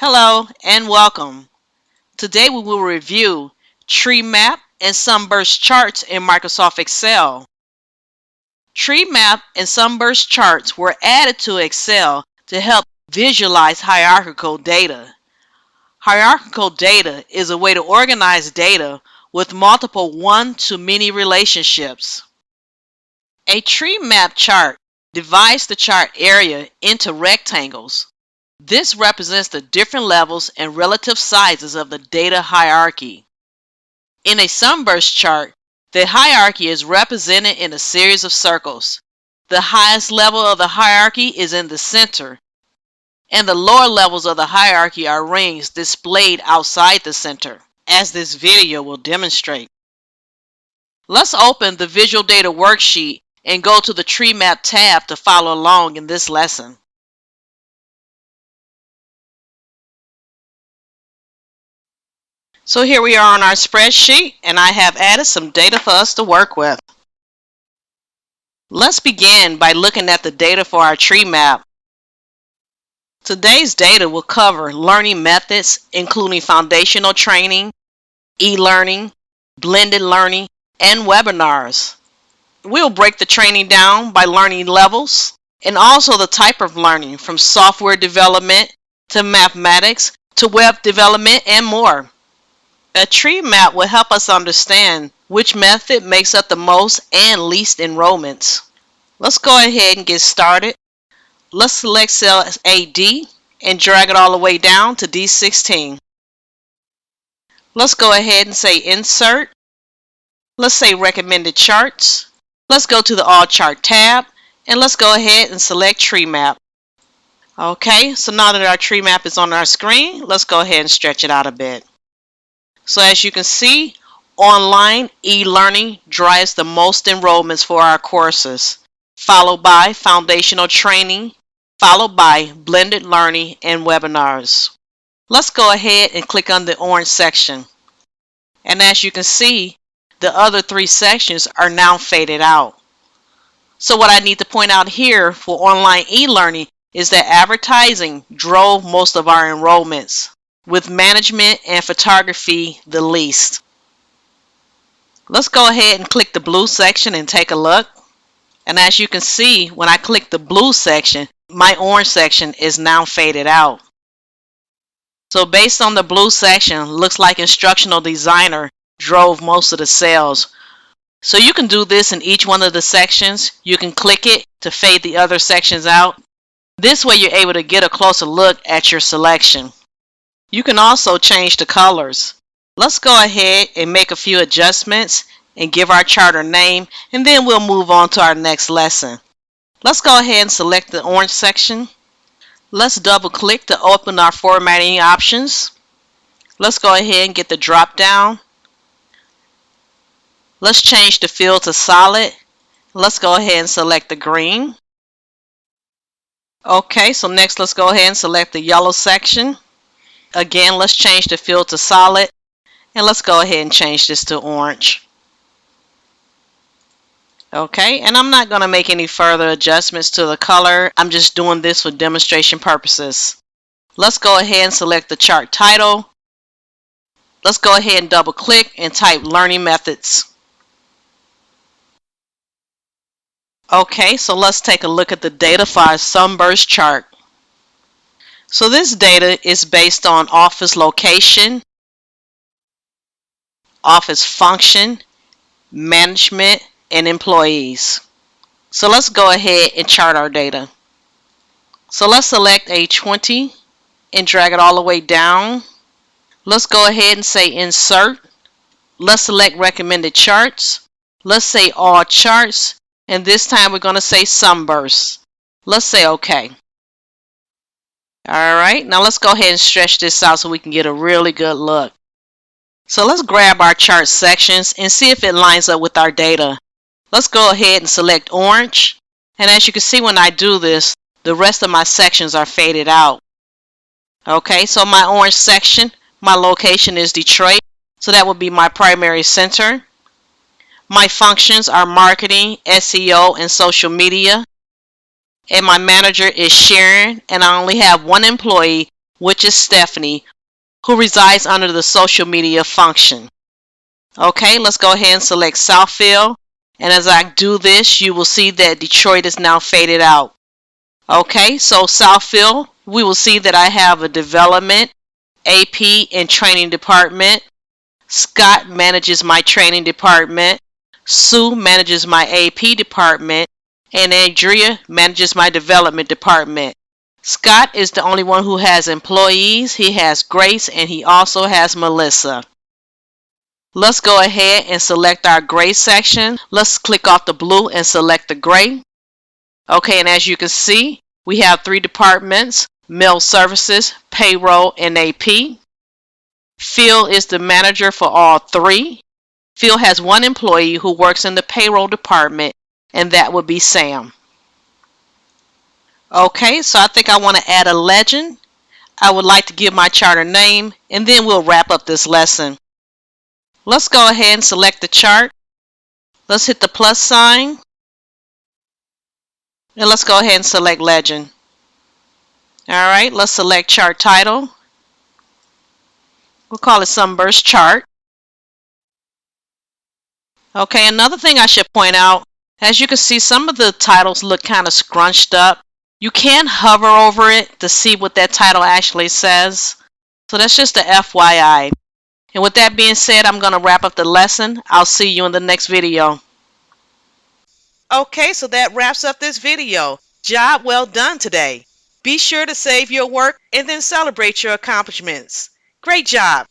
Hello and welcome. Today we will review Treemap and Sunburst charts in Microsoft Excel. Treemap and Sunburst charts were added to Excel to help visualize hierarchical data. Hierarchical data is a way to organize data with multiple one-to-many relationships. A Treemap chart divides the chart area into rectangles. This represents the different levels and relative sizes of the data hierarchy. In a Sunburst chart, the hierarchy is represented in a series of circles. The highest level of the hierarchy is in the center, and the lower levels of the hierarchy are rings displayed outside the center, as this video will demonstrate. Let's open the Visual Data worksheet and go to the Treemap tab to follow along in this lesson. So here we are on our spreadsheet, and I have added some data for us to work with. Let's begin by looking at the data for our Treemap. Today's data will cover learning methods, including foundational training, e-learning, blended learning, and webinars. We'll break the training down by learning levels and also the type of learning, from software development to mathematics to web development and more. A tree map will help us understand which method makes up the most and least enrollments. Let's go ahead and get started. Let's select cell AD and drag it all the way down to D16. Let's go ahead and say Insert. Let's say Recommended Charts. Let's go to the All Chart tab, and let's go ahead and select Treemap. Okay, so now that our Treemap is on our screen, let's go ahead and stretch it out a bit. So as you can see, online e-learning drives the most enrollments for our courses, followed by foundational training, followed by blended learning and webinars. Let's go ahead and click on the orange section. And as you can see, the other three sections are now faded out. So what I need to point out here for online e-learning is that advertising drove most of our enrollments, with management and photography the least. Let's go ahead and click the blue section and take a look. And as you can see, when I click the blue section, my orange section is now faded out. So based on the blue section, looks like Instructional Designer drove most of the sales. So you can do this in each one of the sections. You can click it to fade the other sections out. This way you're able to get a closer look at your selection. You can also change the colors. Let's go ahead and make a few adjustments and give our chart a name, and then we'll move on to our next lesson. Let's go ahead and select the orange section. Let's double click to open our formatting options. Let's go ahead and get the drop down. Let's change the fill to solid. Let's go ahead and select the green. Okay, so next let's go ahead and select the yellow section. Again, let's change the fill to solid, and let's go ahead and change this to orange. Okay, and I'm not going to make any further adjustments to the color. I'm just doing this for demonstration purposes. Let's go ahead and select the chart title. Let's go ahead and double click and type Learning Methods. Okay, so let's take a look at the data for our Sunburst chart. So this data is based on office location, office function, management, and employees. So let's go ahead and chart our data. So let's select A20 and drag it all the way down. Let's go ahead and say Insert. Let's select Recommended Charts. Let's say All Charts, and this time we're going to say Sunburst. Let's say OK. Alright, now let's go ahead and stretch this out so we can get a really good look. So let's grab our chart sections and see if it lines up with our data. Let's go ahead and select orange. And as you can see, when I do this, the rest of my sections are faded out. Okay, so my orange section, my location is Detroit. So that would be my primary center. My functions are marketing, SEO, and social media. And my manager is Sharon, and I only have one employee, which is Stephanie, who resides under the social media function. Okay, let's go ahead and select Southfield. And as I do this, you will see that Detroit is now faded out. Okay, so Southfield, we will see that I have a development, AP, and training department. Scott manages my training department. Sue manages my AP department. And Andrea manages my development department. Scott is the only one who has employees. He has Grace, and he also has Melissa. Let's go ahead and select our gray section. Let's click off the blue and select the gray. Okay, and as you can see, we have 3 departments: mail services, payroll, and AP. Phil is the manager for all 3. Phil has 1 employee who works in the payroll department, and that would be Sam. Okay, so I think I want to add a legend. I would like to give my chart a name, and then we'll wrap up this lesson. Let's go ahead and select the chart. Let's hit the plus sign. And let's go ahead and select legend. Alright, let's select chart title. We'll call it Sunburst chart. Okay, another thing I should point out, as you can see, some of the titles look kind of scrunched up. You can hover over it to see what that title actually says. So that's just a FYI. And with that being said, I'm going to wrap up the lesson. I'll see you in the next video. Okay, so that wraps up this video. Job well done today. Be sure to save your work and then celebrate your accomplishments. Great job!